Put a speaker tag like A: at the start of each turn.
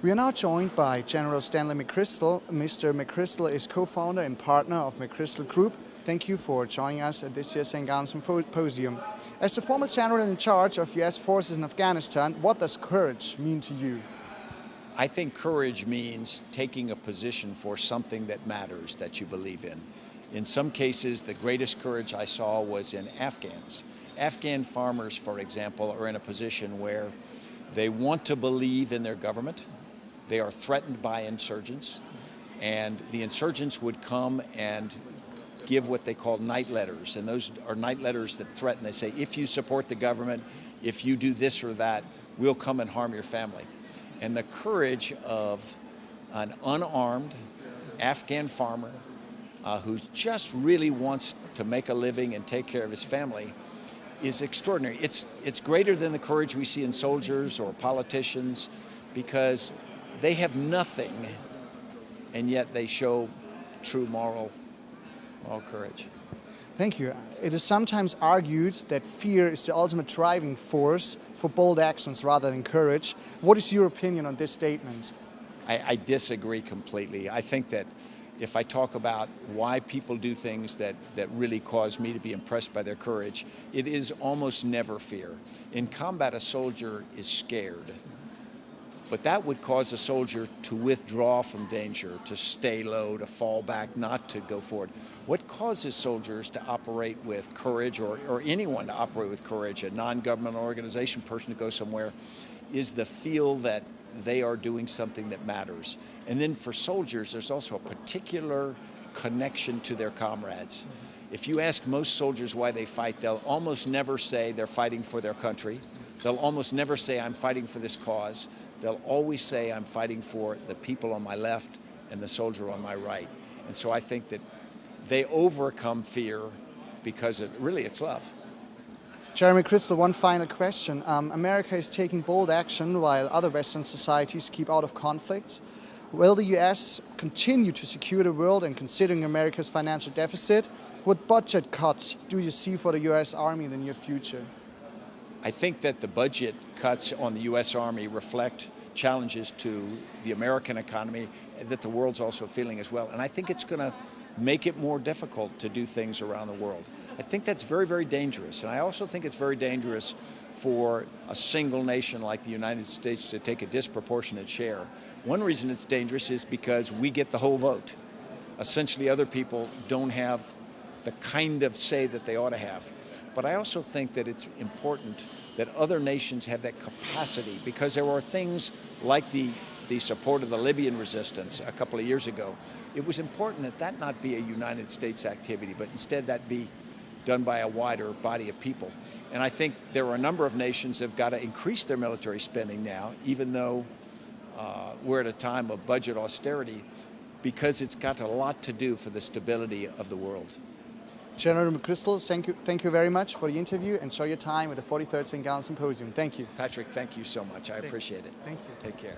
A: We are now joined by General Stanley McChrystal. Mr. McChrystal is co-founder and partner of McChrystal Group. Thank you for joining us at this year's Gallen Symposium. As the former general in charge of US forces in Afghanistan, what does courage mean to you?
B: I think courage means taking a position for something that matters, that you believe in. In some cases, the greatest courage I saw was in Afghans. Afghan farmers, for example, are in a position where they want to believe in their government. They are threatened by insurgents, and the insurgents would come and give what they call night letters, and those are night letters that threaten. They say, if you support the government, if you do this or that, we'll come and harm your family. And the courage of an unarmed Afghan farmer who just really wants to make a living and take care of his family is extraordinary. It's greater than the courage we see in soldiers or politicians, because they have nothing, and yet they show true moral courage.
A: Thank you. It is sometimes argued that fear is the ultimate driving force for bold actions rather than courage. What is your opinion on this statement?
B: I disagree completely. I think that if I talk about why people do things that really cause me to be impressed by their courage, it is almost never fear. In combat, a soldier is scared. But that would cause a soldier to withdraw from danger, to stay low, to fall back, not to go forward. What causes soldiers to operate with courage, or anyone to operate with courage, a non-governmental organization person to go somewhere, is the feel that they are doing something that matters. And then for soldiers, there's also a particular connection to their comrades. If you ask most soldiers why they fight, they'll almost never say they're fighting for their country. They'll almost never say, I'm fighting for this cause. They'll always say, I'm fighting for the people on my left and the soldier on my right. And so I think that they overcome fear because it's love.
A: Jeremy McChrystal, one final question. America is taking bold action while other Western societies keep out of conflicts. Will the US continue to secure the world, and considering America's financial deficit, what budget cuts do you see for the US Army in the near future?
B: I think that the budget cuts on the U.S. Army reflect challenges to the American economy that the world's also feeling as well. And I think it's going to make it more difficult to do things around the world. I think that's very, very dangerous. And I also think it's very dangerous for a single nation like the United States to take a disproportionate share. One reason it's dangerous is because we get the whole vote. Essentially, other people don't have the kind of say that they ought to have. But I also think that it's important that other nations have that capacity, because there are things like the support of the Libyan resistance a couple of years ago. It was important that not be a United States activity, but instead that be done by a wider body of people. And I think there are a number of nations that have got to increase their military spending now, even though we're at a time of budget austerity, because it's got a lot to do for the stability of the world.
A: General McChrystal, thank you very much for the interview. Enjoy your time at the 43rd Gallen Symposium. Thank you.
B: Patrick, thank you so much. I appreciate it.
A: Thank you.
B: Take care.